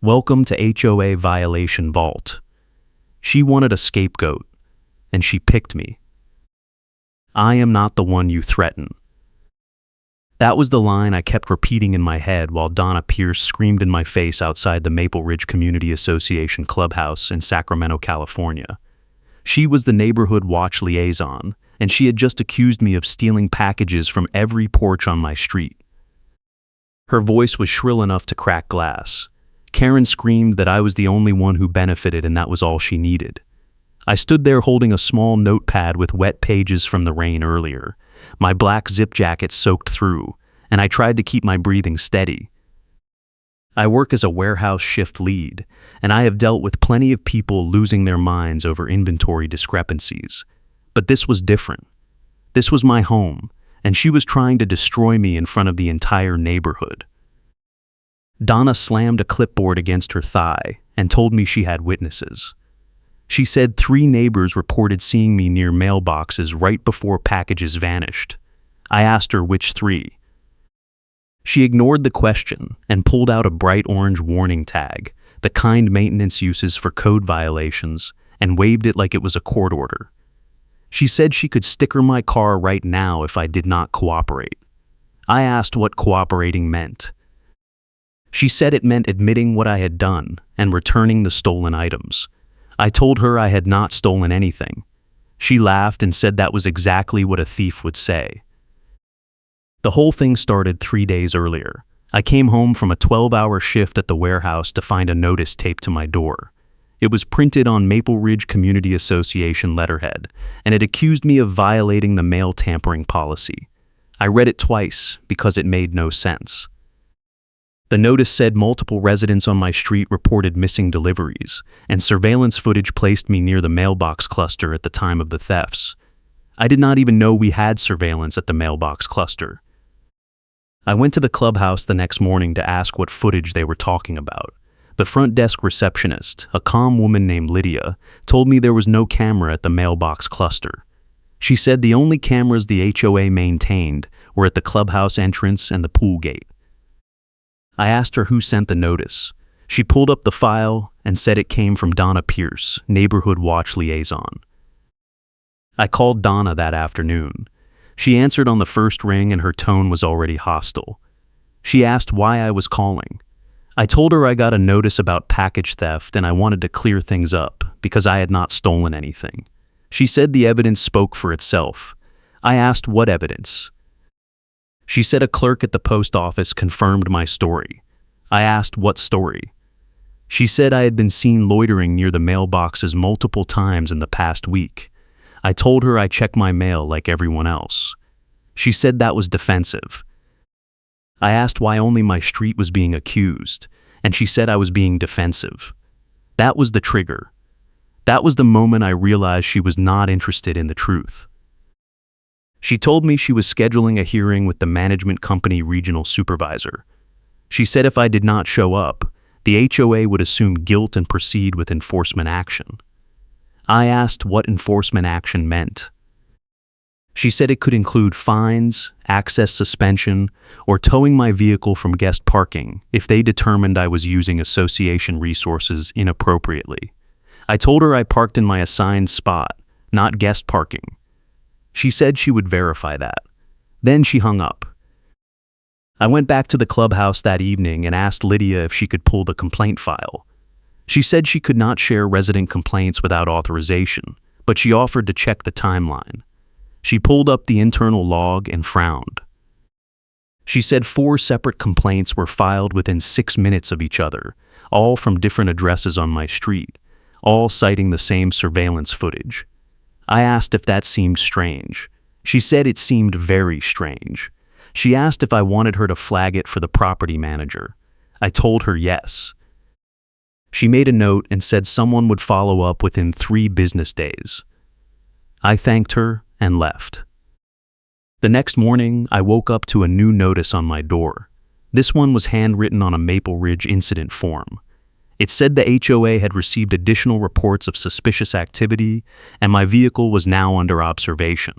Welcome to HOA Violation Vault. She wanted a scapegoat, and she picked me. I am not the one you threaten. That was the line I kept repeating in my head while Donna Pierce screamed in my face outside the Maple Ridge Community Association clubhouse in Sacramento, California. She was the neighborhood watch liaison, and she had just accused me of stealing packages from every porch on my street. Her voice was shrill enough to crack glass. Karen screamed that I was the only one who benefited and that was all she needed. I stood there holding a small notepad with wet pages from the rain earlier, my black zip jacket soaked through, and I tried to keep my breathing steady. I work as a warehouse shift lead, and I have dealt with plenty of people losing their minds over inventory discrepancies. But this was different. This was my home, and she was trying to destroy me in front of the entire neighborhood. Donna slammed a clipboard against her thigh and told me she had witnesses. She said 3 neighbors reported seeing me near mailboxes right before packages vanished. I asked her which 3. She ignored the question and pulled out a bright orange warning tag, the kind maintenance uses for code violations, and waved it like it was a court order. She said she could sticker my car right now if I did not cooperate. I asked what cooperating meant. She said it meant admitting what I had done and returning the stolen items. I told her I had not stolen anything. She laughed and said that was exactly what a thief would say. The whole thing started 3 days earlier. I came home from a 12-hour shift at the warehouse to find a notice taped to my door. It was printed on Maple Ridge Community Association letterhead, and it accused me of violating the mail tampering policy. I read it twice because it made no sense. The notice said multiple residents on my street reported missing deliveries, and surveillance footage placed me near the mailbox cluster at the time of the thefts. I did not even know we had surveillance at the mailbox cluster. I went to the clubhouse the next morning to ask what footage they were talking about. The front desk receptionist, a calm woman named Lydia, told me there was no camera at the mailbox cluster. She said the only cameras the HOA maintained were at the clubhouse entrance and the pool gate. I asked her who sent the notice. She pulled up the file and said it came from Donna Pierce, neighborhood watch liaison. I called Donna that afternoon. She answered on the first ring and her tone was already hostile. She asked why I was calling. I told her I got a notice about package theft and I wanted to clear things up because I had not stolen anything. She said the evidence spoke for itself. I asked what evidence. She said a clerk at the post office confirmed my story. I asked what story. She said I had been seen loitering near the mailboxes multiple times in the past week. I told her I check my mail like everyone else. She said that was defensive. I asked why only my street was being accused, and she said I was being defensive. That was the trigger. That was the moment I realized she was not interested in the truth. She told me she was scheduling a hearing with the management company regional supervisor. She said if I did not show up, the HOA would assume guilt and proceed with enforcement action. I asked what enforcement action meant. She said it could include fines, access suspension, or towing my vehicle from guest parking if they determined I was using association resources inappropriately. I told her I parked in my assigned spot, not guest parking. She said she would verify that. Then she hung up. I went back to the clubhouse that evening and asked Lydia if she could pull the complaint file. She said she could not share resident complaints without authorization, but she offered to check the timeline. She pulled up the internal log and frowned. She said 4 separate complaints were filed within 6 minutes of each other, all from different addresses on my street, all citing the same surveillance footage. I asked if that seemed strange. She said it seemed very strange. She asked if I wanted her to flag it for the property manager. I told her yes. She made a note and said someone would follow up within 3 business days. I thanked her and left. The next morning, I woke up to a new notice on my door. This one was handwritten on a Maple Ridge incident form. It said the HOA had received additional reports of suspicious activity, and my vehicle was now under observation.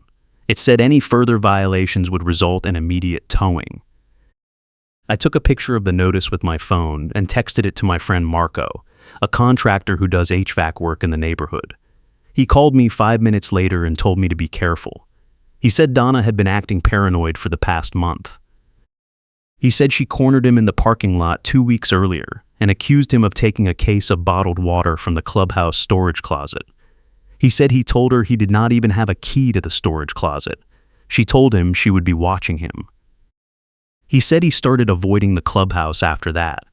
It said any further violations would result in immediate towing. I took a picture of the notice with my phone and texted it to my friend Marco, a contractor who does HVAC work in the neighborhood. He called me 5 minutes later and told me to be careful. He said Donna had been acting paranoid for the past month. He said she cornered him in the parking lot 2 weeks earlier and accused him of taking a case of bottled water from the clubhouse storage closet. He said he told her he did not even have a key to the storage closet. She told him she would be watching him. He said he started avoiding the clubhouse after that.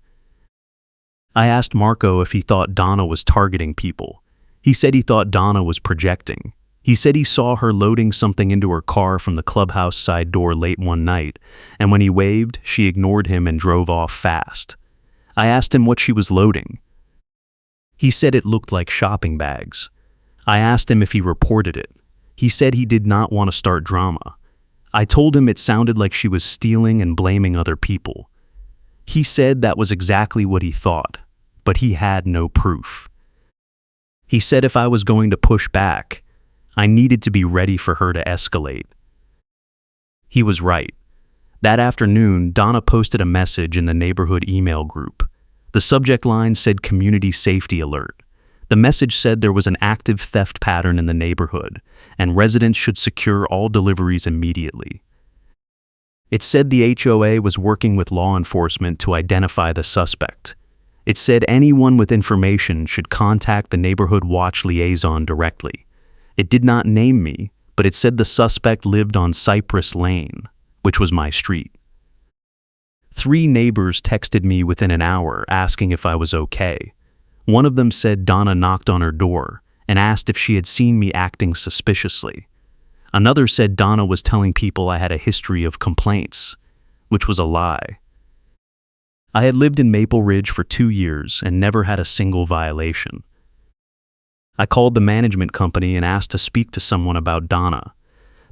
I asked Marco if he thought Donna was targeting people. He said he thought Donna was projecting. He said he saw her loading something into her car from the clubhouse side door late one night, and when he waved, she ignored him and drove off fast. I asked him what she was loading. He said it looked like shopping bags. I asked him if he reported it. He said he did not want to start drama. I told him it sounded like she was stealing and blaming other people. He said that was exactly what he thought, but he had no proof. He said if I was going to push back, I needed to be ready for her to escalate. He was right. That afternoon, Donna posted a message in the neighborhood email group. The subject line said community safety alert. The message said there was an active theft pattern in the neighborhood, and residents should secure all deliveries immediately. It said the HOA was working with law enforcement to identify the suspect. It said anyone with information should contact the neighborhood watch liaison directly. It did not name me, but it said the suspect lived on Cypress Lane, which was my street. 3 neighbors texted me within an hour asking if I was okay. One of them said Donna knocked on her door and asked if she had seen me acting suspiciously. Another said Donna was telling people I had a history of complaints, which was a lie. I had lived in Maple Ridge for 2 years and never had a single violation. I called the management company and asked to speak to someone about Donna.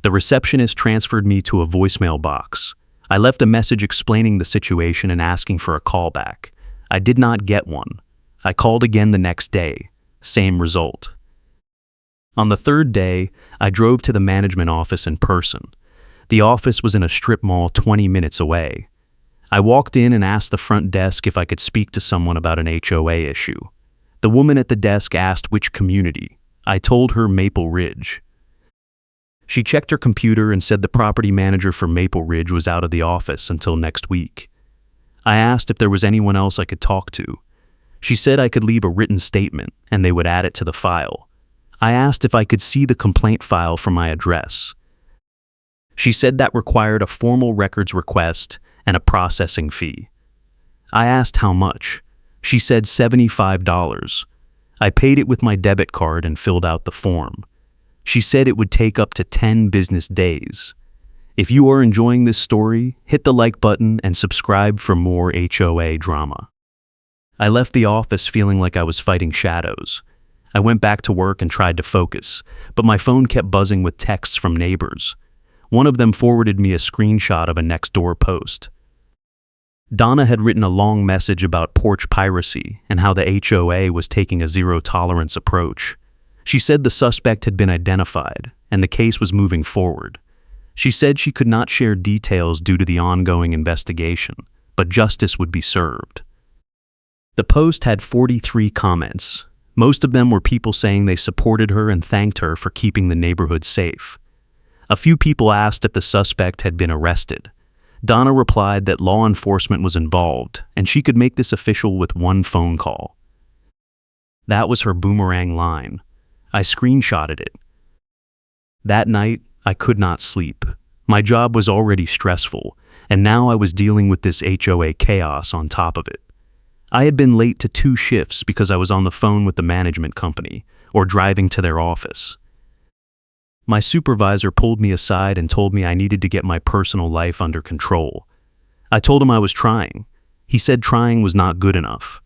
The receptionist transferred me to a voicemail box. I left a message explaining the situation and asking for a callback. I did not get one. I called again the next day. Same result. On the 3rd day, I drove to the management office in person. The office was in a strip mall 20 minutes away. I walked in and asked the front desk if I could speak to someone about an HOA issue. The woman at the desk asked which community. I told her Maple Ridge. She checked her computer and said the property manager for Maple Ridge was out of the office until next week. I asked if there was anyone else I could talk to. She said I could leave a written statement and they would add it to the file. I asked if I could see the complaint file from my address. She said that required a formal records request and a processing fee. I asked how much. She said $75. I paid it with my debit card and filled out the form. She said it would take up to 10 business days. If you are enjoying this story, hit the like button and subscribe for more HOA drama. I left the office feeling like I was fighting shadows. I went back to work and tried to focus, but my phone kept buzzing with texts from neighbors. One of them forwarded me a screenshot of a Nextdoor post. Donna had written a long message about porch piracy and how the HOA was taking a zero-tolerance approach. She said the suspect had been identified and the case was moving forward. She said she could not share details due to the ongoing investigation, but justice would be served. The post had 43 comments. Most of them were people saying they supported her and thanked her for keeping the neighborhood safe. A few people asked if the suspect had been arrested. Donna replied that law enforcement was involved and she could make this official with one phone call. That was her boomerang line. I screenshotted it. That night, I could not sleep. My job was already stressful, and now I was dealing with this HOA chaos on top of it. I had been late to 2 shifts because I was on the phone with the management company or driving to their office. My supervisor pulled me aside and told me I needed to get my personal life under control. I told him I was trying. He said trying was not good enough.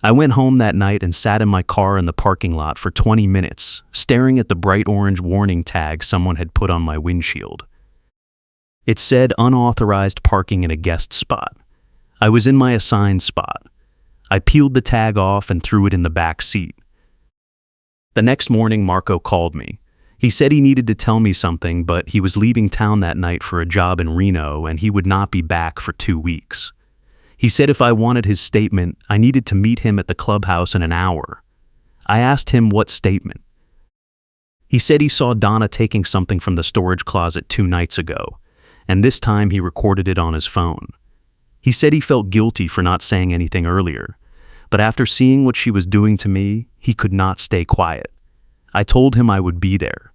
I went home that night and sat in my car in the parking lot for 20 minutes, staring at the bright orange warning tag someone had put on my windshield. It said unauthorized parking in a guest spot. I was in my assigned spot. I peeled the tag off and threw it in the back seat. The next morning, Marco called me. He said he needed to tell me something, but he was leaving town that night for a job in Reno and he would not be back for 2 weeks. He said if I wanted his statement, I needed to meet him at the clubhouse in an hour. I asked him what statement. He said he saw Donna taking something from the storage closet 2 nights ago, and this time he recorded it on his phone. He said he felt guilty for not saying anything earlier, but after seeing what she was doing to me, he could not stay quiet. I told him I would be there.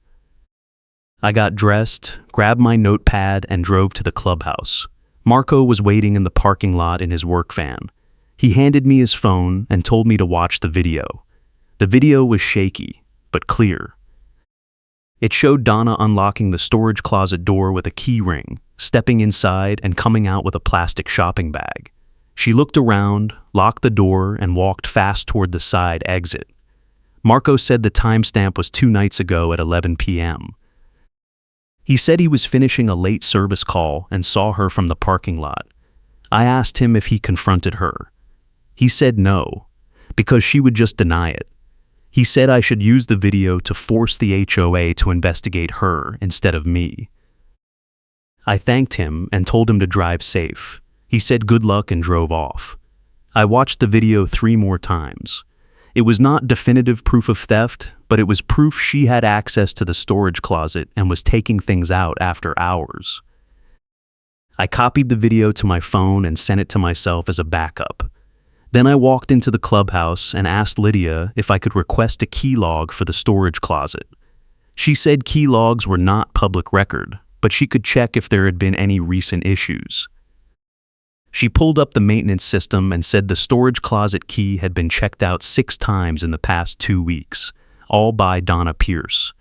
I got dressed, grabbed my notepad, and drove to the clubhouse. Marco was waiting in the parking lot in his work van. He handed me his phone and told me to watch the video. The video was shaky, but clear. It showed Donna unlocking the storage closet door with a key ring, stepping inside and coming out with a plastic shopping bag. She looked around, locked the door, and walked fast toward the side exit. Marco said the timestamp was 2 nights ago at 11 p.m. He said he was finishing a late service call and saw her from the parking lot. I asked him if he confronted her. He said no, because she would just deny it. He said I should use the video to force the HOA to investigate her instead of me. I thanked him and told him to drive safe. He said good luck and drove off. I watched the video 3 more times. It was not definitive proof of theft, but it was proof she had access to the storage closet and was taking things out after hours. I copied the video to my phone and sent it to myself as a backup. Then I walked into the clubhouse and asked Lydia if I could request a key log for the storage closet. She said key logs were not public record, but she could check if there had been any recent issues. She pulled up the maintenance system and said the storage closet key had been checked out 6 times in the past 2 weeks, all by Donna Pierce.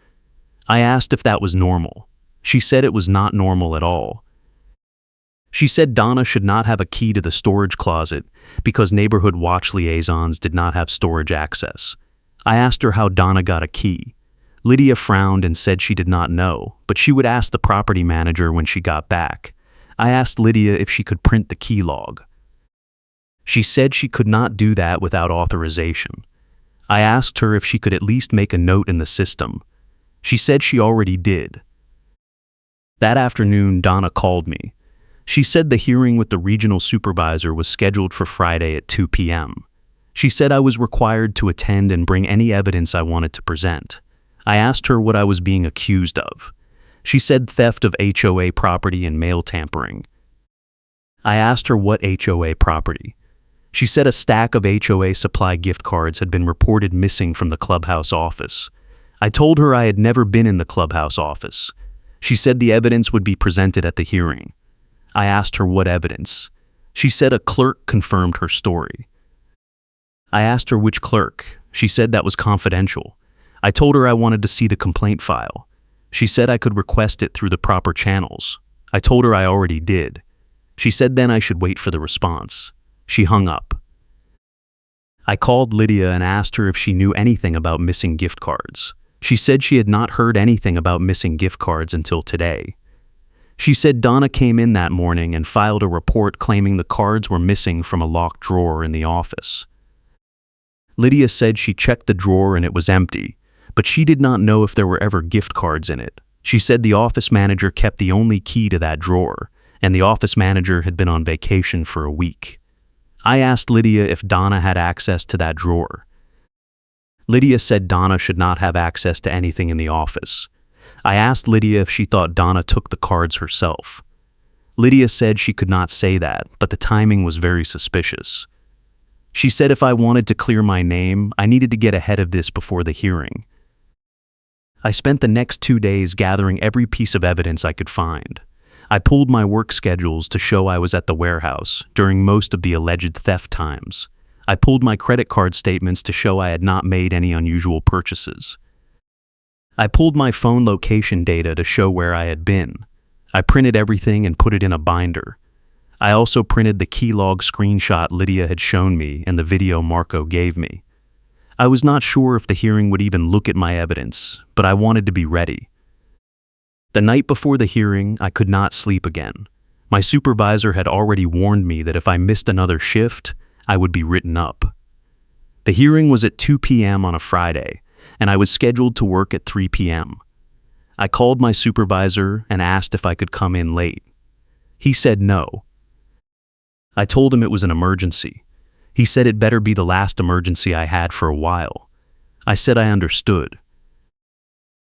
I asked if that was normal. She said it was not normal at all. She said Donna should not have a key to the storage closet because neighborhood watch liaisons did not have storage access. I asked her how Donna got a key. Lydia frowned and said she did not know, but she would ask the property manager when she got back. I asked Lydia if she could print the key log. She said she could not do that without authorization. I asked her if she could at least make a note in the system. She said she already did. That afternoon, Donna called me. She said the hearing with the regional supervisor was scheduled for Friday at 2 p.m. She said I was required to attend and bring any evidence I wanted to present. I asked her what I was being accused of. She said theft of HOA property and mail tampering. I asked her what HOA property. She said a stack of HOA supply gift cards had been reported missing from the clubhouse office. I told her I had never been in the clubhouse office. She said the evidence would be presented at the hearing. I asked her what evidence. She said a clerk confirmed her story. I asked her which clerk. She said that was confidential. I told her I wanted to see the complaint file. She said I could request it through the proper channels. I told her I already did. She said then I should wait for the response. She hung up. I called Lydia and asked her if she knew anything about missing gift cards. She said she had not heard anything about missing gift cards until today. She said Donna came in that morning and filed a report claiming the cards were missing from a locked drawer in the office. Lydia said she checked the drawer and it was empty, but she did not know if there were ever gift cards in it. She said the office manager kept the only key to that drawer, and the office manager had been on vacation for a week. I asked Lydia if Donna had access to that drawer. Lydia said Donna should not have access to anything in the office. I asked Lydia if she thought Donna took the cards herself. Lydia said she could not say that, but the timing was very suspicious. She said if I wanted to clear my name, I needed to get ahead of this before the hearing. I spent the next 2 days gathering every piece of evidence I could find. I pulled my work schedules to show I was at the warehouse during most of the alleged theft times. I pulled my credit card statements to show I had not made any unusual purchases. I pulled my phone location data to show where I had been. I printed everything and put it in a binder. I also printed the key log screenshot Lydia had shown me and the video Marco gave me. I was not sure if the hearing would even look at my evidence, but I wanted to be ready. The night before the hearing, I could not sleep again. My supervisor had already warned me that if I missed another shift, I would be written up. The hearing was at 2 p.m. on a Friday, and I was scheduled to work at 3 p.m. I called my supervisor and asked if I could come in late. He said no. I told him it was an emergency. He said it better be the last emergency I had for a while. I said I understood.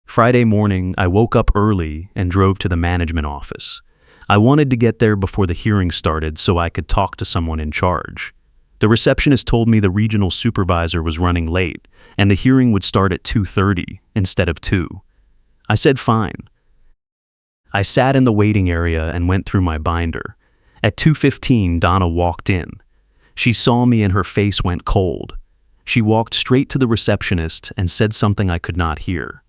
Friday morning, I woke up early and drove to the management office. I wanted to get there before the hearing started so I could talk to someone in charge. The receptionist told me the regional supervisor was running late and the hearing would start at 2:30 instead of 2. I said fine. I sat in the waiting area and went through my binder. At 2:15, Donna walked in. She saw me and her face went cold. She walked straight to the receptionist and said something I could not hear.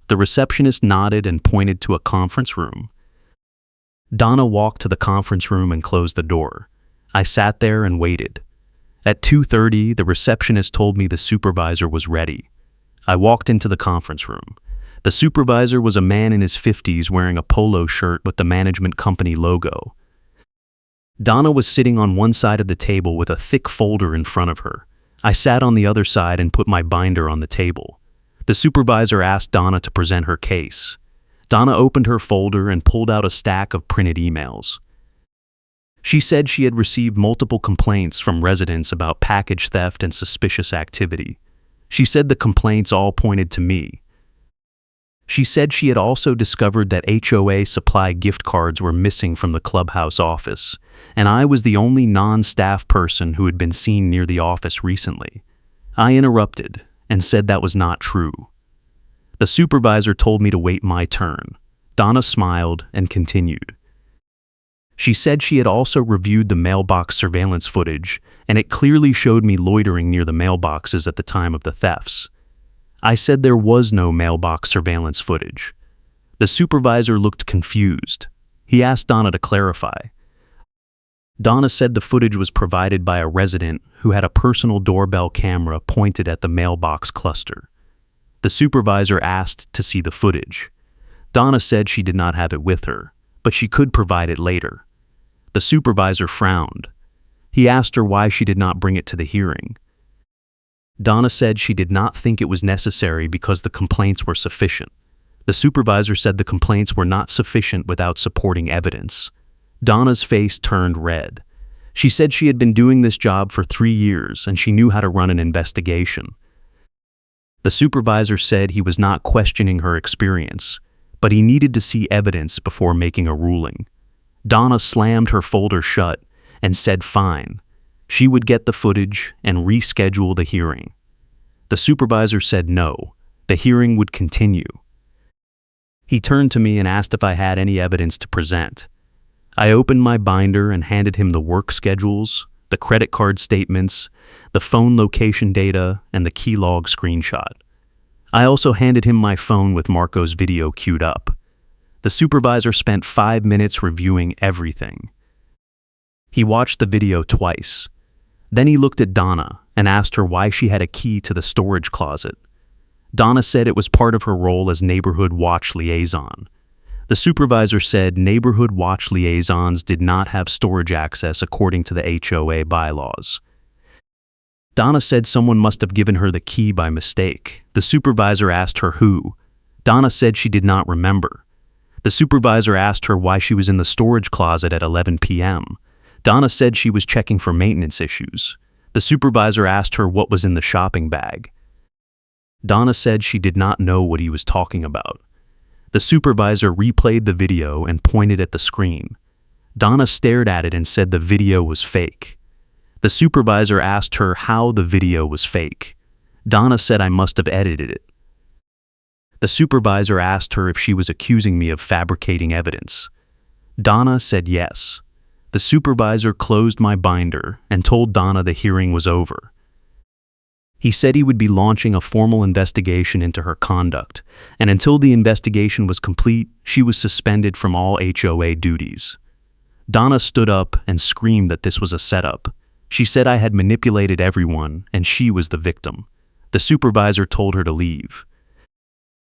The receptionist nodded and pointed to a conference room. Donna walked to the conference room and closed the door. I sat there and waited. At 2:30, the receptionist told me the supervisor was ready. I walked into the conference room. The supervisor was a man in his 50s wearing a polo shirt with the management company logo. Donna was sitting on one side of the table with a thick folder in front of her. I sat on the other side and put my binder on the table. The supervisor asked Donna to present her case. Donna opened her folder and pulled out a stack of printed emails. She said she had received multiple complaints from residents about package theft and suspicious activity. She said the complaints all pointed to me. She said she had also discovered that HOA supply gift cards were missing from the clubhouse office, and I was the only non-staff person who had been seen near the office recently. I interrupted and said that was not true. The supervisor told me to wait my turn. Donna smiled and continued. She said she had also reviewed the mailbox surveillance footage, and it clearly showed me loitering near the mailboxes at the time of the thefts. I said there was no mailbox surveillance footage. The supervisor looked confused. He asked Donna to clarify. Donna said the footage was provided by a resident who had a personal doorbell camera pointed at the mailbox cluster. The supervisor asked to see the footage. Donna said she did not have it with her, but she could provide it later. The supervisor frowned. He asked her why she did not bring it to the hearing. Donna said she did not think it was necessary because the complaints were sufficient. The supervisor said the complaints were not sufficient without supporting evidence. Donna's face turned red. She said she had been doing this job for 3 years and she knew how to run an investigation. The supervisor said he was not questioning her experience, but he needed to see evidence before making a ruling. Donna slammed her folder shut and said fine. She would get the footage and reschedule the hearing. The supervisor said no, the hearing would continue. He turned to me and asked if I had any evidence to present. I opened my binder and handed him the work schedules, the credit card statements, the phone location data, and the key log screenshot. I also handed him my phone with Marco's video queued up. The supervisor spent 5 minutes reviewing everything. He watched the video twice. Then he looked at Donna and asked her why she had a key to the storage closet. Donna said it was part of her role as neighborhood watch liaison. The supervisor said neighborhood watch liaisons did not have storage access according to the HOA bylaws. Donna said someone must have given her the key by mistake. The supervisor asked her who. Donna said she did not remember. The supervisor asked her why she was in the storage closet at 11 p.m. Donna said she was checking for maintenance issues. The supervisor asked her what was in the shopping bag. Donna said she did not know what he was talking about. The supervisor replayed the video and pointed at the screen. Donna stared at it and said the video was fake. The supervisor asked her how the video was fake. Donna said I must have edited it. The supervisor asked her if she was accusing me of fabricating evidence. Donna said yes. The supervisor closed my binder and told Donna the hearing was over. He said he would be launching a formal investigation into her conduct, and until the investigation was complete, she was suspended from all HOA duties. Donna stood up and screamed that this was a setup. She said I had manipulated everyone and she was the victim. The supervisor told her to leave.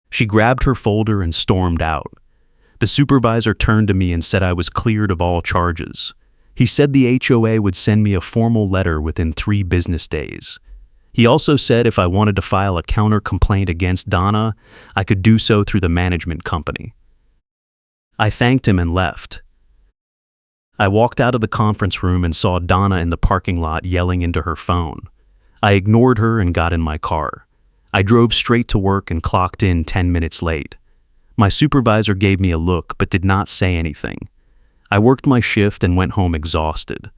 She grabbed her folder and stormed out. The supervisor turned to me and said I was cleared of all charges. He said the HOA would send me a formal letter within 3 business days. He also said if I wanted to file a counter complaint against Donna, I could do so through the management company. I thanked him and left. I walked out of the conference room and saw Donna in the parking lot yelling into her phone. I ignored her and got in my car. I drove straight to work and clocked in 10 minutes late. My supervisor gave me a look but did not say anything. I worked my shift and went home exhausted.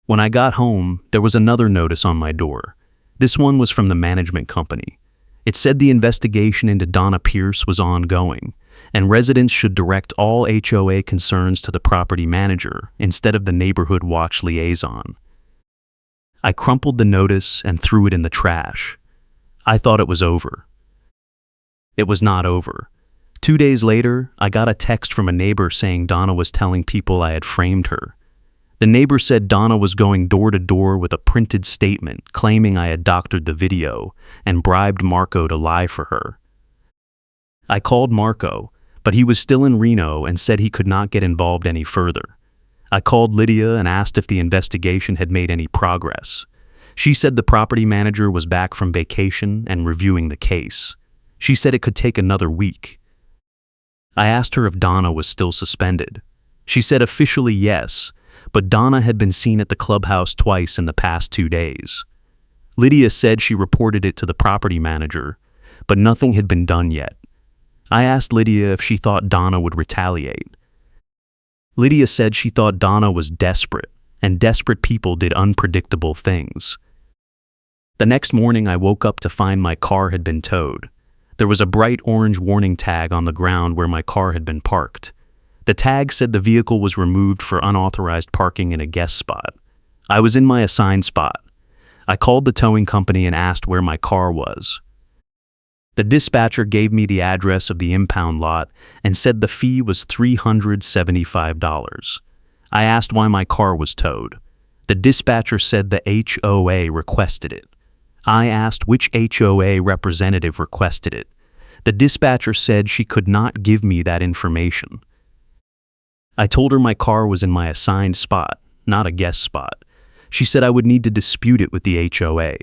When I got home, there was another notice on my door. This one was from the management company. It said the investigation into Donna Pierce was ongoing, and residents should direct all HOA concerns to the property manager instead of the neighborhood watch liaison. I crumpled the notice and threw it in the trash. I thought it was over. It was not over. 2 days later, I got a text from a neighbor saying Donna was telling people I had framed her. The neighbor said Donna was going door to door with a printed statement claiming I had doctored the video and bribed Marco to lie for her. I called Marco, but he was still in Reno and said he could not get involved any further. I called Lydia and asked if the investigation had made any progress. She said the property manager was back from vacation and reviewing the case. She said it could take another week. I asked her if Donna was still suspended. She said officially yes, but Donna had been seen at the clubhouse twice in the past 2 days. Lydia said she reported it to the property manager, but nothing had been done yet. I asked Lydia if she thought Donna would retaliate. Lydia said she thought Donna was desperate, and desperate people did unpredictable things. The next morning I woke up to find my car had been towed. There was a bright orange warning tag on the ground where my car had been parked. The tag said the vehicle was removed for unauthorized parking in a guest spot. I was in my assigned spot. I called the towing company and asked where my car was. The dispatcher gave me the address of the impound lot and said the fee was $375. I asked why my car was towed. The dispatcher said the HOA requested it. I asked which HOA representative requested it. The dispatcher said she could not give me that information. I told her my car was in my assigned spot, not a guest spot. She said I would need to dispute it with the HOA.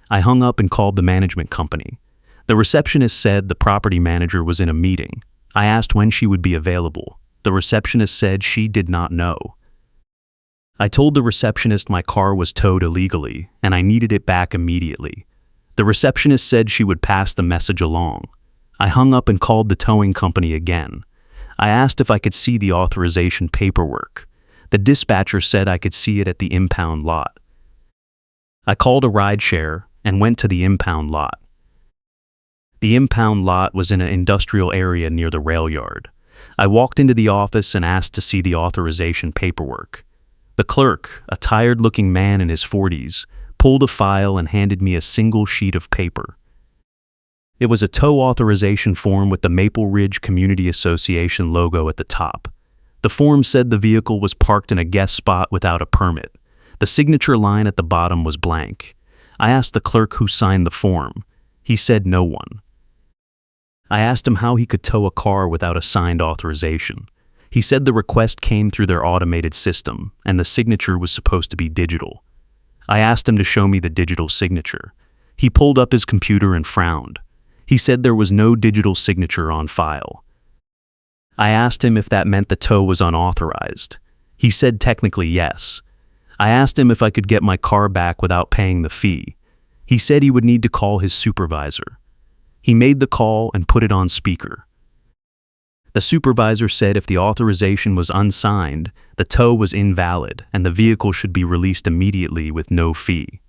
I hung up and called the management company. The receptionist said the property manager was in a meeting. I asked when she would be available. The receptionist said she did not know. I told the receptionist my car was towed illegally and I needed it back immediately. The receptionist said she would pass the message along. I hung up and called the towing company again. I asked if I could see the authorization paperwork. The dispatcher said I could see it at the impound lot. I called a rideshare and went to the impound lot. The impound lot was in an industrial area near the rail yard. I walked into the office and asked to see the authorization paperwork. The clerk, a tired-looking man in his 40s, pulled a file and handed me a single sheet of paper. It was a tow authorization form with the Maple Ridge Community Association logo at the top. The form said the vehicle was parked in a guest spot without a permit. The signature line at the bottom was blank. I asked the clerk who signed the form. He said no one. I asked him how he could tow a car without a signed authorization. He said the request came through their automated system, and the signature was supposed to be digital. I asked him to show me the digital signature. He pulled up his computer and frowned. He said there was no digital signature on file. I asked him if that meant the tow was unauthorized. He said technically yes. I asked him if I could get my car back without paying the fee. He said he would need to call his supervisor. He made the call and put it on speaker. The supervisor said if the authorization was unsigned, the tow was invalid and the vehicle should be released immediately with no fee.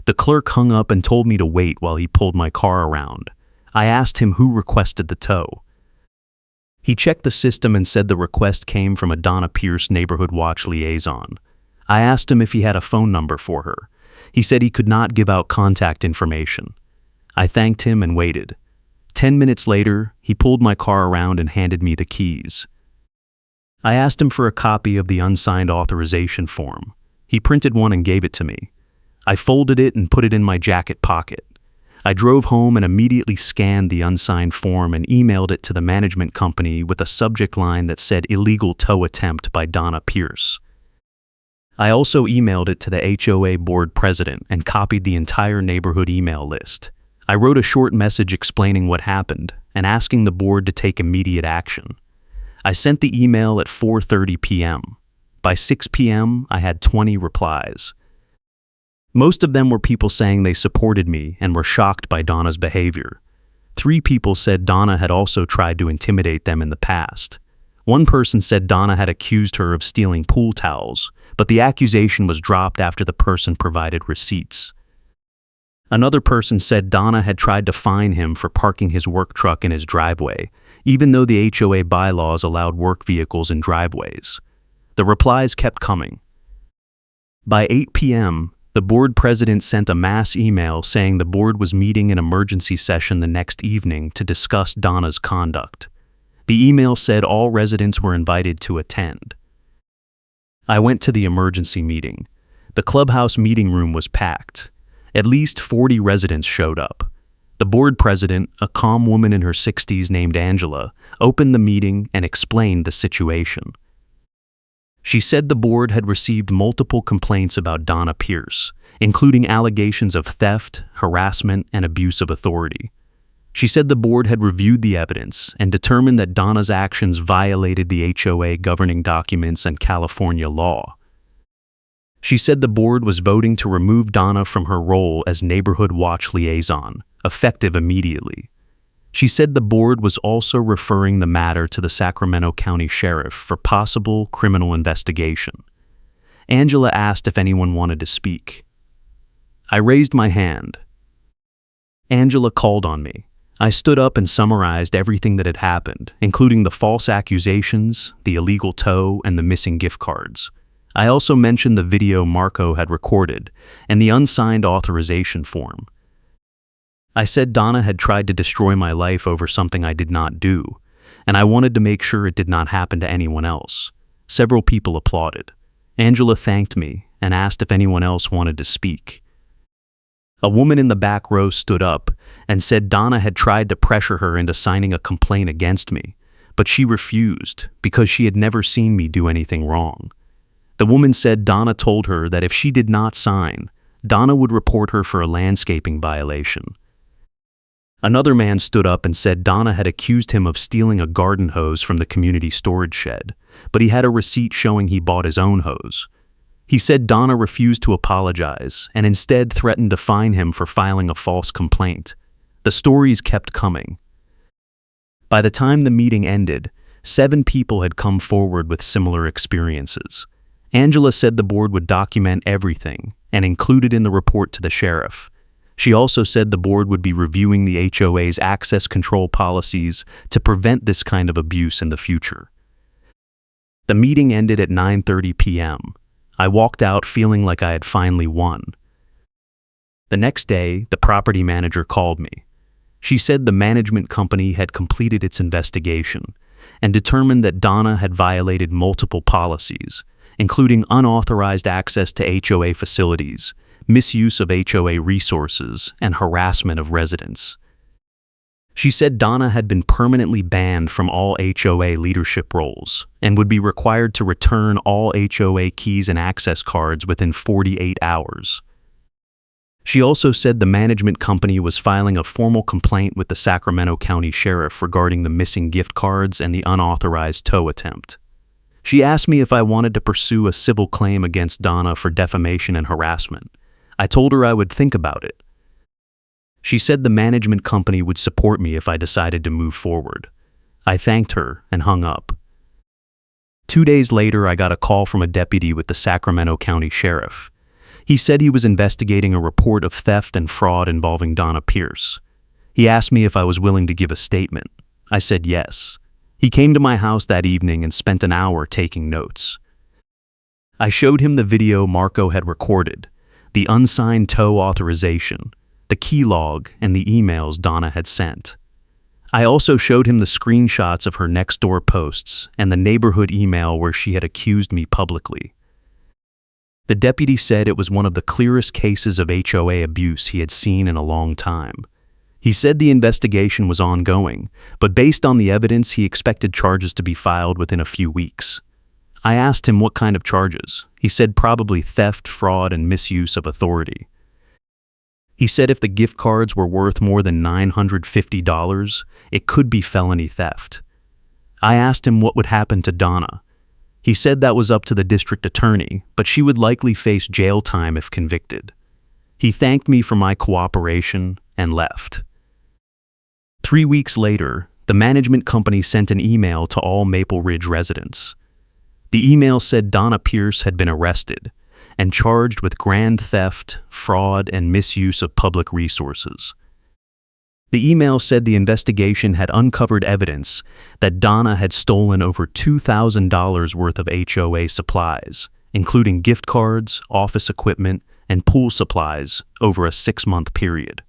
The clerk hung up and told me to wait while he pulled my car around. I asked him who requested the tow. He checked the system and said the request came from a Donna Pierce neighborhood watch liaison. I asked him if he had a phone number for her. He said he could not give out contact information. I thanked him and waited. 10 minutes later, he pulled my car around and handed me the keys. I asked him for a copy of the unsigned authorization form. He printed one and gave it to me. I folded it and put it in my jacket pocket. I drove home and immediately scanned the unsigned form and emailed it to the management company with a subject line that said illegal tow attempt by Donna Pierce. I also emailed it to the HOA board president and copied the entire neighborhood email list. I wrote a short message explaining what happened and asking the board to take immediate action. I sent the email at 4:30 p.m. By 6 p.m., I had 20 replies. Most of them were people saying they supported me and were shocked by Donna's behavior. 3 people said Donna had also tried to intimidate them in the past. One person said Donna had accused her of stealing pool towels, but the accusation was dropped after the person provided receipts. Another person said Donna had tried to fine him for parking his work truck in his driveway, even though the HOA bylaws allowed work vehicles in driveways. The replies kept coming. By 8 p.m., the board president sent a mass email saying the board was meeting an emergency session the next evening to discuss Donna's conduct. The email said all residents were invited to attend. I went to the emergency meeting. The clubhouse meeting room was packed. At least 40 residents showed up. The board president, a calm woman in her 60s named Angela, opened the meeting and explained the situation. She said the board had received multiple complaints about Donna Pierce, including allegations of theft, harassment, and abuse of authority. She said the board had reviewed the evidence and determined that Donna's actions violated the HOA governing documents and California law. She said the board was voting to remove Donna from her role as Neighborhood Watch Liaison, effective immediately. She said the board was also referring the matter to the Sacramento County Sheriff for possible criminal investigation. Angela asked if anyone wanted to speak. I raised my hand. Angela called on me. I stood up and summarized everything that had happened, including the false accusations, the illegal tow, and the missing gift cards. I also mentioned the video Marco had recorded and the unsigned authorization form. I said Donna had tried to destroy my life over something I did not do, and I wanted to make sure it did not happen to anyone else. Several people applauded. Angela thanked me and asked if anyone else wanted to speak. A woman in the back row stood up and said Donna had tried to pressure her into signing a complaint against me, but she refused because she had never seen me do anything wrong. The woman said Donna told her that if she did not sign, Donna would report her for a landscaping violation. Another man stood up and said Donna had accused him of stealing a garden hose from the community storage shed, but he had a receipt showing he bought his own hose. He said Donna refused to apologize and instead threatened to fine him for filing a false complaint. The stories kept coming. By the time the meeting ended, 7 people had come forward with similar experiences. Angela said the board would document everything and include it in the report to the sheriff. She also said the board would be reviewing the HOA's access control policies to prevent this kind of abuse in the future. The meeting ended at 9:30 p.m. I walked out feeling like I had finally won. The next day, the property manager called me. She said the management company had completed its investigation and determined that Donna had violated multiple policies, including unauthorized access to HOA facilities, misuse of HOA resources, and harassment of residents. She said Donna had been permanently banned from all HOA leadership roles and would be required to return all HOA keys and access cards within 48 hours. She also said the management company was filing a formal complaint with the Sacramento County Sheriff regarding the missing gift cards and the unauthorized tow attempt. She asked me if I wanted to pursue a civil claim against Donna for defamation and harassment. I told her I would think about it. She said the management company would support me if I decided to move forward. I thanked her and hung up. 2 days later, I got a call from a deputy with the Sacramento County Sheriff. He said he was investigating a report of theft and fraud involving Donna Pierce. He asked me if I was willing to give a statement. I said yes. He came to my house that evening and spent an hour taking notes. I showed him the video Marco had recorded, the unsigned tow authorization, the key log, and the emails Donna had sent. I also showed him the screenshots of her Nextdoor posts and the neighborhood email where she had accused me publicly. The deputy said it was one of the clearest cases of HOA abuse he had seen in a long time. He said the investigation was ongoing, but based on the evidence, he expected charges to be filed within a few weeks. I asked him what kind of charges. He said probably theft, fraud, and misuse of authority. He said if the gift cards were worth more than $950, it could be felony theft. I asked him what would happen to Donna. He said that was up to the district attorney, but she would likely face jail time if convicted. He thanked me for my cooperation and left. 3 weeks later, the management company sent an email to all Maple Ridge residents. The email said Donna Pierce had been arrested and charged with grand theft, fraud, and misuse of public resources. The email said the investigation had uncovered evidence that Donna had stolen over $2,000 worth of HOA supplies, including gift cards, office equipment, and pool supplies over a 6-month period.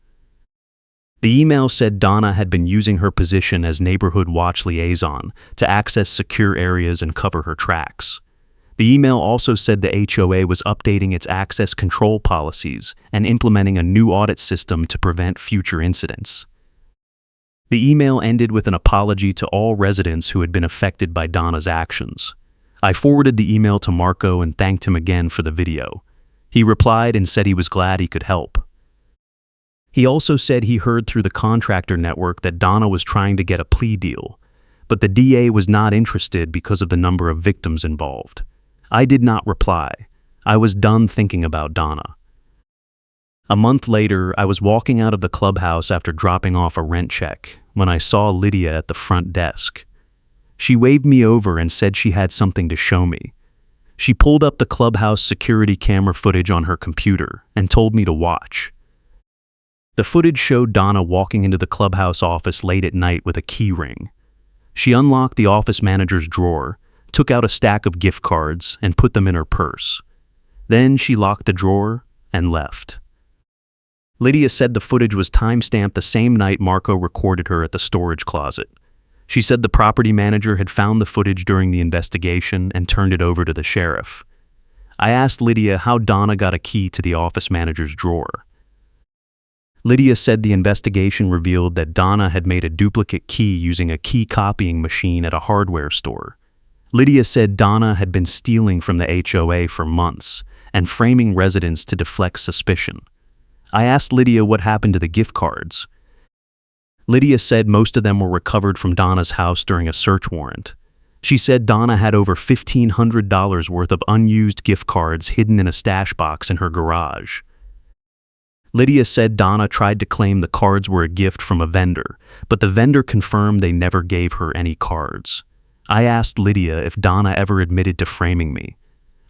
The email said Donna had been using her position as neighborhood watch liaison to access secure areas and cover her tracks. The email also said the HOA was updating its access control policies and implementing a new audit system to prevent future incidents. The email ended with an apology to all residents who had been affected by Donna's actions. I forwarded the email to Marco and thanked him again for the video. He replied and said he was glad he could help. He also said he heard through the contractor network that Donna was trying to get a plea deal, but the DA was not interested because of the number of victims involved. I did not reply. I was done thinking about Donna. A month later, I was walking out of the clubhouse after dropping off a rent check when I saw Lydia at the front desk. She waved me over and said she had something to show me. She pulled up the clubhouse security camera footage on her computer and told me to watch. The footage showed Donna walking into the clubhouse office late at night with a key ring. She unlocked the office manager's drawer, took out a stack of gift cards, and put them in her purse. Then she locked the drawer and left. Lydia said the footage was time-stamped the same night Marco recorded her at the storage closet. She said the property manager had found the footage during the investigation and turned it over to the sheriff. I asked Lydia how Donna got a key to the office manager's drawer. Lydia said the investigation revealed that Donna had made a duplicate key using a key copying machine at a hardware store. Lydia said Donna had been stealing from the HOA for months and framing residents to deflect suspicion. I asked Lydia what happened to the gift cards. Lydia said most of them were recovered from Donna's house during a search warrant. She said Donna had over $1,500 worth of unused gift cards hidden in a stash box in her garage. Lydia said Donna tried to claim the cards were a gift from a vendor, but the vendor confirmed they never gave her any cards. I asked Lydia if Donna ever admitted to framing me.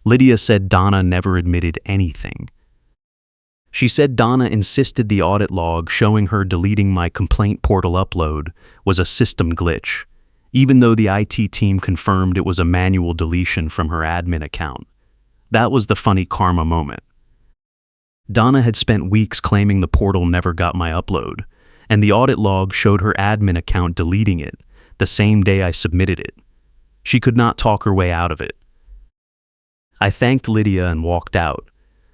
Lydia said Donna never admitted anything. She said Donna insisted the audit log showing her deleting my complaint portal upload was a system glitch, even though the IT team confirmed it was a manual deletion from her admin account. That was the funny karma moment. Donna had spent weeks claiming the portal never got my upload, and the audit log showed her admin account deleting it the same day I submitted it. She could not talk her way out of it. I thanked Lydia and walked out.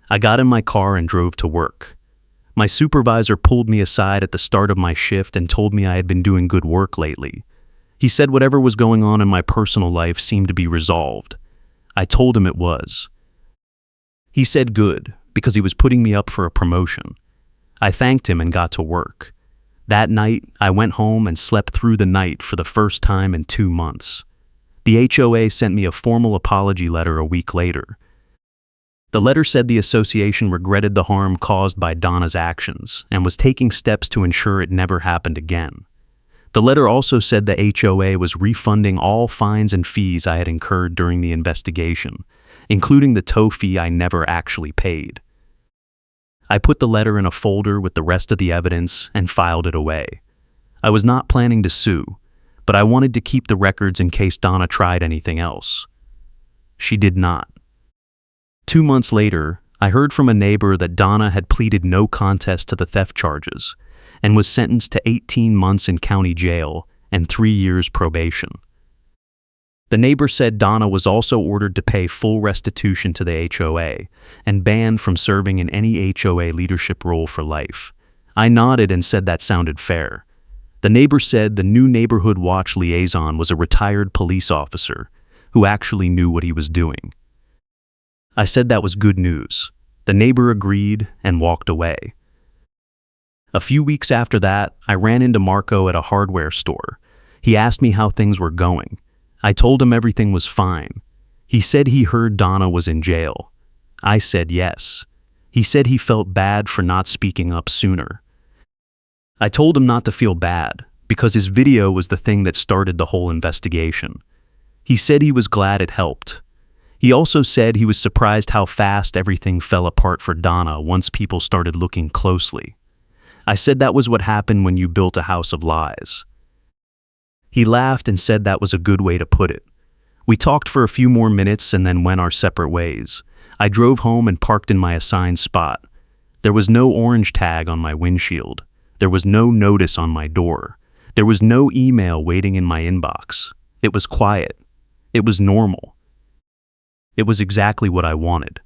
I got in my car and drove to work. My supervisor pulled me aside at the start of my shift and told me I had been doing good work lately. He said whatever was going on in my personal life seemed to be resolved. I told him it was. He said good, because he was putting me up for a promotion. I thanked him and got to work. That night, I went home and slept through the night for the first time in 2 months. The HOA sent me a formal apology letter a week later. The letter said the association regretted the harm caused by Donna's actions and was taking steps to ensure it never happened again. The letter also said the HOA was refunding all fines and fees I had incurred during the investigation, including the tow fee I never actually paid. I put the letter in a folder with the rest of the evidence and filed it away. I was not planning to sue, but I wanted to keep the records in case Donna tried anything else. She did not. 2 months later, I heard from a neighbor that Donna had pleaded no contest to the theft charges and was sentenced to 18 months in county jail and 3 years probation. The neighbor said Donna was also ordered to pay full restitution to the HOA and banned from serving in any HOA leadership role for life. I nodded and said that sounded fair. The neighbor said the new neighborhood watch liaison was a retired police officer who actually knew what he was doing. I said that was good news. The neighbor agreed and walked away. A few weeks after that, I ran into Marco at a hardware store. He asked me how things were going. I told him everything was fine. He said he heard Donna was in jail. I said yes. He said he felt bad for not speaking up sooner. I told him not to feel bad, because his video was the thing that started the whole investigation. He said he was glad it helped. He also said he was surprised how fast everything fell apart for Donna once people started looking closely. I said that was what happened when you built a house of lies. He laughed and said that was a good way to put it. We talked for a few more minutes and then went our separate ways. I drove home and parked in my assigned spot. There was no orange tag on my windshield. There was no notice on my door. There was no email waiting in my inbox. It was quiet. It was normal. It was exactly what I wanted.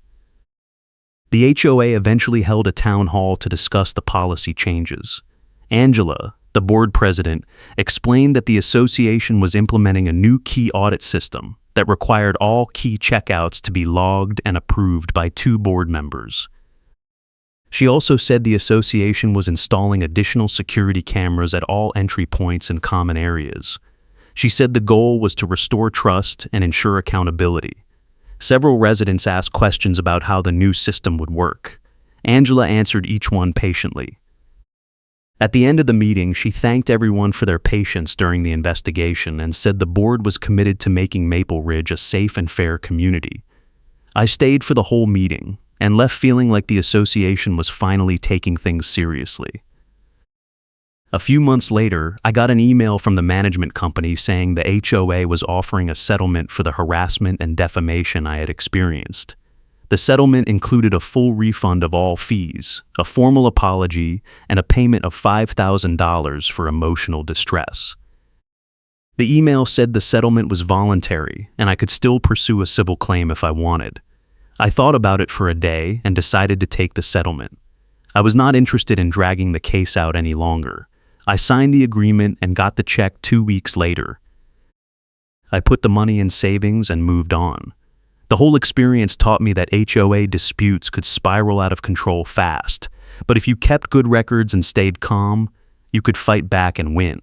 The HOA eventually held a town hall to discuss the policy changes. Angela, the board president, explained that the association was implementing a new key audit system that required all key checkouts to be logged and approved by 2 board members. She also said the association was installing additional security cameras at all entry points and common areas. She said the goal was to restore trust and ensure accountability. Several residents asked questions about how the new system would work. Angela answered each one patiently. At the end of the meeting, she thanked everyone for their patience during the investigation and said the board was committed to making Maple Ridge a safe and fair community. I stayed for the whole meeting and left feeling like the association was finally taking things seriously. A few months later, I got an email from the management company saying the HOA was offering a settlement for the harassment and defamation I had experienced. The settlement included a full refund of all fees, a formal apology, and a payment of $5,000 for emotional distress. The email said the settlement was voluntary and I could still pursue a civil claim if I wanted. I thought about it for a day and decided to take the settlement. I was not interested in dragging the case out any longer. I signed the agreement and got the check 2 weeks later. I put the money in savings and moved on. The whole experience taught me that HOA disputes could spiral out of control fast, but if you kept good records and stayed calm, you could fight back and win.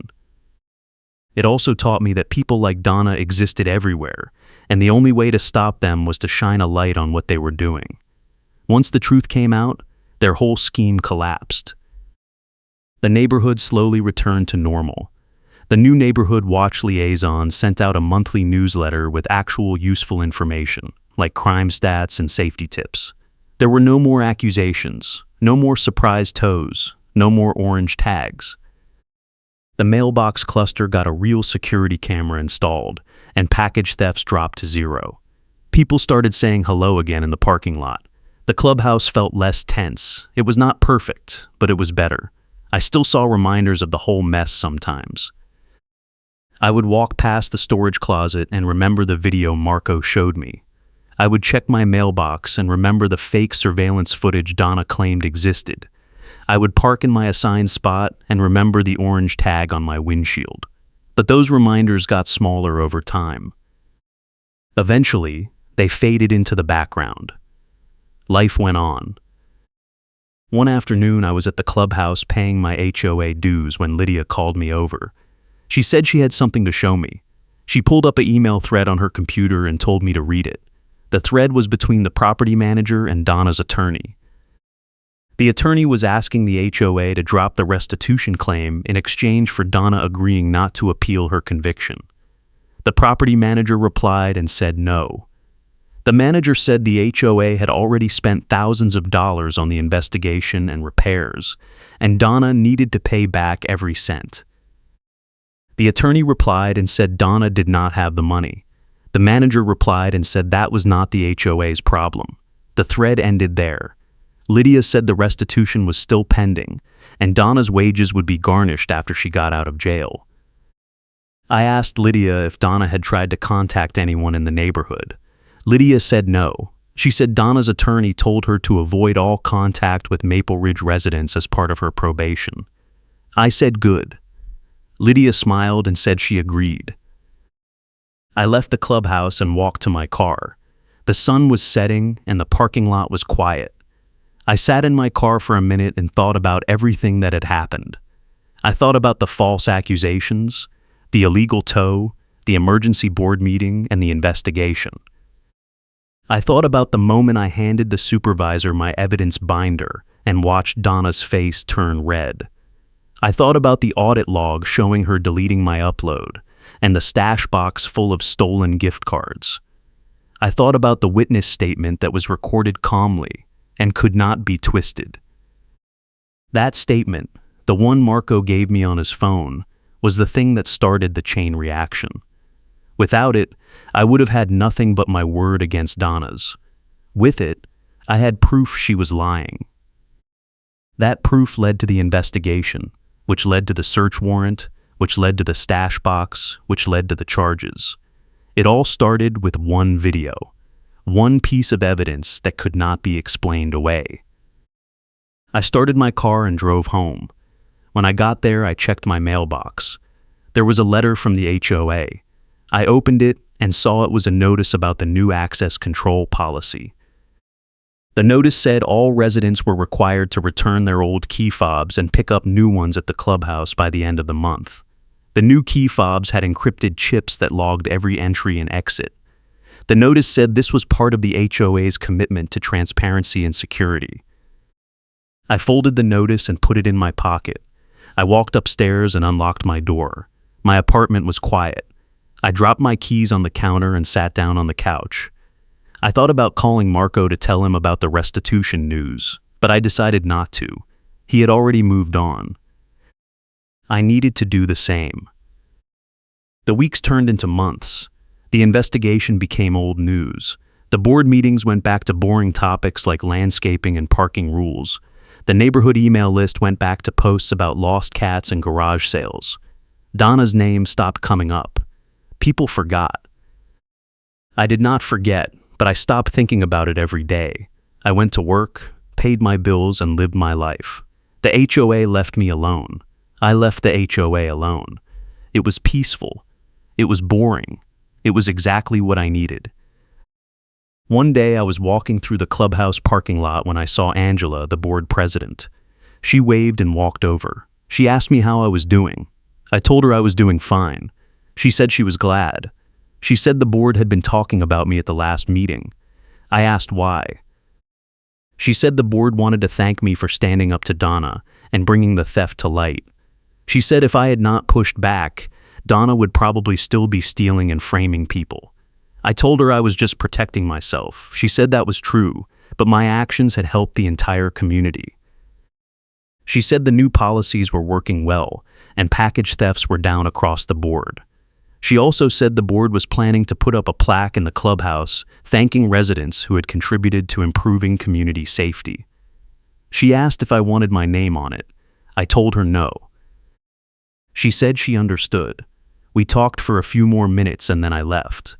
It also taught me that people like Donna existed everywhere, and the only way to stop them was to shine a light on what they were doing. Once the truth came out, their whole scheme collapsed. The neighborhood slowly returned to normal. The new Neighborhood Watch Liaison sent out a monthly newsletter with actual useful information, like crime stats and safety tips. There were no more accusations, no more surprise tows, no more orange tags. The mailbox cluster got a real security camera installed, and package thefts dropped to 0. People started saying hello again in the parking lot. The clubhouse felt less tense. It was not perfect, but it was better. I still saw reminders of the whole mess sometimes. I would walk past the storage closet and remember the video Marco showed me. I would check my mailbox and remember the fake surveillance footage Donna claimed existed. I would park in my assigned spot and remember the orange tag on my windshield. But those reminders got smaller over time. Eventually, they faded into the background. Life went on. One afternoon, I was at the clubhouse paying my HOA dues when Lydia called me over. She said she had something to show me. She pulled up an email thread on her computer and told me to read it. The thread was between the property manager and Donna's attorney. The attorney was asking the HOA to drop the restitution claim in exchange for Donna agreeing not to appeal her conviction. The property manager replied and said no. The manager said the HOA had already spent thousands of dollars on the investigation and repairs, and Donna needed to pay back every cent. The attorney replied and said Donna did not have the money. The manager replied and said that was not the HOA's problem. The thread ended there. Lydia said the restitution was still pending, and Donna's wages would be garnished after she got out of jail. I asked Lydia if Donna had tried to contact anyone in the neighborhood. Lydia said no. She said Donna's attorney told her to avoid all contact with Maple Ridge residents as part of her probation. I said good. Lydia smiled and said she agreed. I left the clubhouse and walked to my car. The sun was setting and the parking lot was quiet. I sat in my car for a minute and thought about everything that had happened. I thought about the false accusations, the illegal tow, the emergency board meeting, and the investigation. I thought about the moment I handed the supervisor my evidence binder and watched Donna's face turn red. I thought about the audit log showing her deleting my upload and the stash box full of stolen gift cards. I thought about the witness statement that was recorded calmly and could not be twisted. That statement, the one Marco gave me on his phone, was the thing that started the chain reaction. Without it, I would have had nothing but my word against Donna's. With it, I had proof she was lying. That proof led to the investigation, which led to the search warrant, which led to the stash box, which led to the charges. It all started with one video, one piece of evidence that could not be explained away. I started my car and drove home. When I got there, I checked my mailbox. There was a letter from the HOA. I opened it and saw it was a notice about the new access control policy. The notice said all residents were required to return their old key fobs and pick up new ones at the clubhouse by the end of the month. The new key fobs had encrypted chips that logged every entry and exit. The notice said this was part of the HOA's commitment to transparency and security. I folded the notice and put it in my pocket. I walked upstairs and unlocked my door. My apartment was quiet. I dropped my keys on the counter and sat down on the couch. I thought about calling Marco to tell him about the restitution news, but I decided not to. He had already moved on. I needed to do the same. The weeks turned into months. The investigation became old news. The board meetings went back to boring topics like landscaping and parking rules. The neighborhood email list went back to posts about lost cats and garage sales. Donna's name stopped coming up. People forgot. I did not forget, but I stopped thinking about it every day. I went to work, paid my bills, and lived my life. The HOA left me alone. I left the HOA alone. It was peaceful. It was boring. It was exactly what I needed. One day I was walking through the clubhouse parking lot when I saw Angela, the board president. She waved and walked over. She asked me how I was doing. I told her I was doing fine. She said she was glad. She said the board had been talking about me at the last meeting. I asked why. She said the board wanted to thank me for standing up to Donna and bringing the theft to light. She said if I had not pushed back, Donna would probably still be stealing and framing people. I told her I was just protecting myself. She said that was true, but my actions had helped the entire community. She said the new policies were working well, and package thefts were down across the board. She also said the board was planning to put up a plaque in the clubhouse thanking residents who had contributed to improving community safety. She asked if I wanted my name on it. I told her no. She said she understood. We talked for a few more minutes and then I left.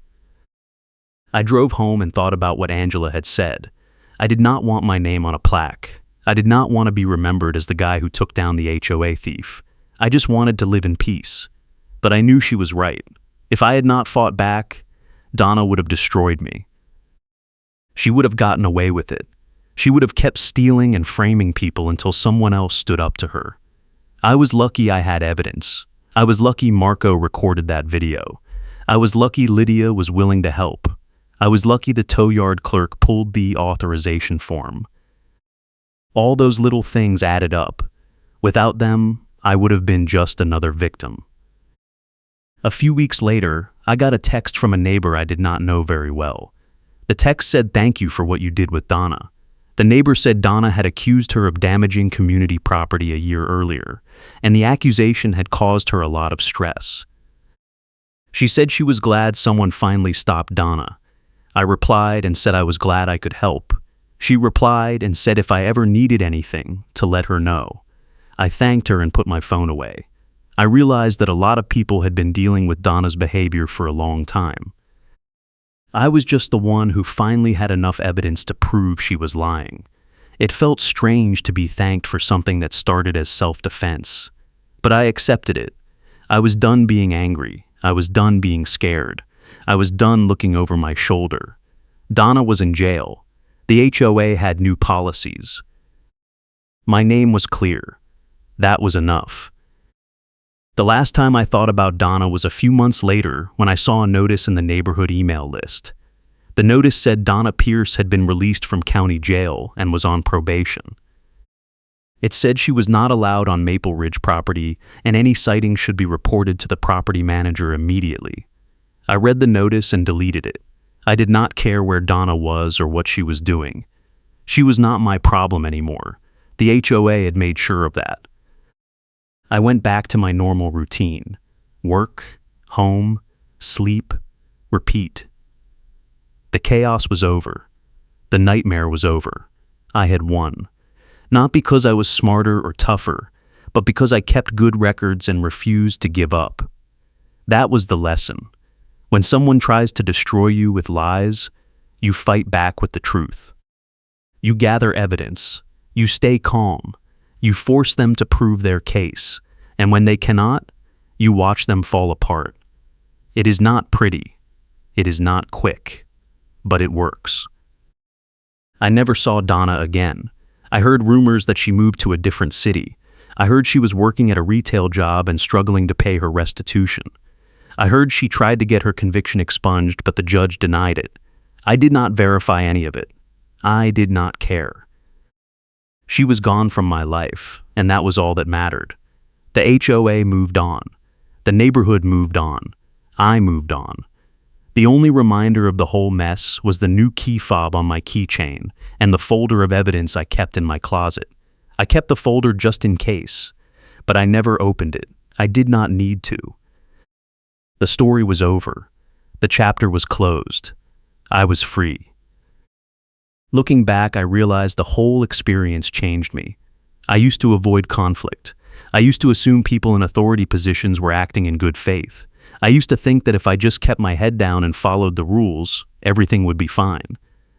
I drove home and thought about what Angela had said. I did not want my name on a plaque. I did not want to be remembered as the guy who took down the HOA thief. I just wanted to live in peace. But I knew she was right. If I had not fought back, Donna would have destroyed me. She would have gotten away with it. She would have kept stealing and framing people until someone else stood up to her. I was lucky I had evidence. I was lucky Marco recorded that video. I was lucky Lydia was willing to help. I was lucky the tow yard clerk pulled the authorization form. All those little things added up. Without them, I would have been just another victim. A few weeks later, I got a text from a neighbor I did not know very well. The text said thank you for what you did with Donna. The neighbor said Donna had accused her of damaging community property a year earlier, and the accusation had caused her a lot of stress. She said she was glad someone finally stopped Donna. I replied and said I was glad I could help. She replied and said if I ever needed anything, to let her know. I thanked her and put my phone away. I realized that a lot of people had been dealing with Donna's behavior for a long time. I was just the one who finally had enough evidence to prove she was lying. It felt strange to be thanked for something that started as self-defense. But I accepted it. I was done being angry. I was done being scared. I was done looking over my shoulder. Donna was in jail. The HOA had new policies. My name was clear. That was enough. The last time I thought about Donna was a few months later when I saw a notice in the neighborhood email list. The notice said Donna Pierce had been released from county jail and was on probation. It said she was not allowed on Maple Ridge property and any sighting should be reported to the property manager immediately. I read the notice and deleted it. I did not care where Donna was or what she was doing. She was not my problem anymore. The HOA had made sure of that. I went back to my normal routine. Work, home, sleep, repeat. The chaos was over. The nightmare was over. I had won. Not because I was smarter or tougher, but because I kept good records and refused to give up. That was the lesson. When someone tries to destroy you with lies, you fight back with the truth. You gather evidence. You stay calm. You force them to prove their case. And when they cannot, you watch them fall apart. It is not pretty. It is not quick. But it works. I never saw Donna again. I heard rumors that she moved to a different city. I heard she was working at a retail job and struggling to pay her restitution. I heard she tried to get her conviction expunged, but the judge denied it. I did not verify any of it. I did not care. She was gone from my life, and that was all that mattered. The HOA moved on. The neighborhood moved on. I moved on. The only reminder of the whole mess was the new key fob on my keychain and the folder of evidence I kept in my closet. I kept the folder just in case, but I never opened it. I did not need to. The story was over. The chapter was closed. I was free. Looking back, I realized the whole experience changed me. I used to avoid conflict. I used to assume people in authority positions were acting in good faith. I used to think that if I just kept my head down and followed the rules, everything would be fine.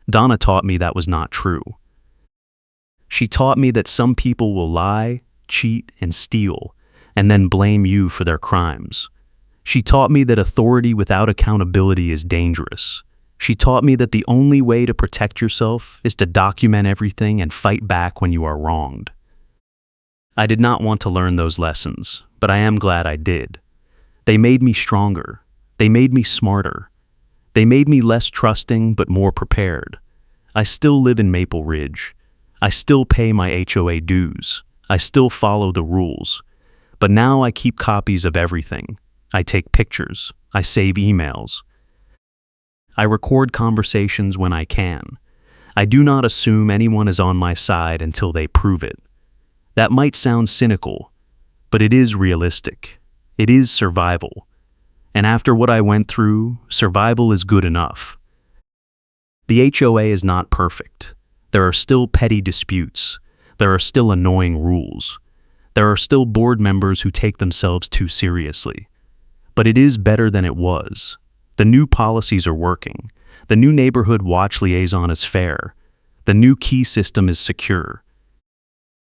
Donna taught me that was not true. She taught me that some people will lie, cheat, and steal, and then blame you for their crimes. She taught me that authority without accountability is dangerous. She taught me that the only way to protect yourself is to document everything and fight back when you are wronged. I did not want to learn those lessons, but I am glad I did. They made me stronger. They made me smarter. They made me less trusting but more prepared. I still live in Maple Ridge. I still pay my HOA dues. I still follow the rules. But now I keep copies of everything. I take pictures. I save emails. I record conversations when I can. I do not assume anyone is on my side until they prove it. That might sound cynical, but it is realistic. It is survival. And after what I went through, survival is good enough. The HOA is not perfect. There are still petty disputes. There are still annoying rules. There are still board members who take themselves too seriously. But it is better than it was. The new policies are working. The new neighborhood watch liaison is fair. The new key system is secure.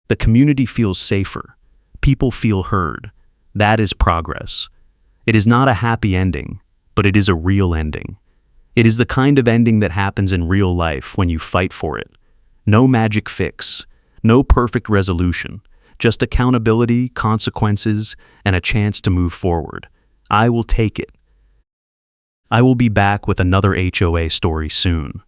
The community feels safer. People feel heard. That is progress. It is not a happy ending, but it is a real ending. It is the kind of ending that happens in real life when you fight for it. No magic fix, no perfect resolution, just accountability, consequences, and a chance to move forward. I will take it. I will be back with another HOA story soon.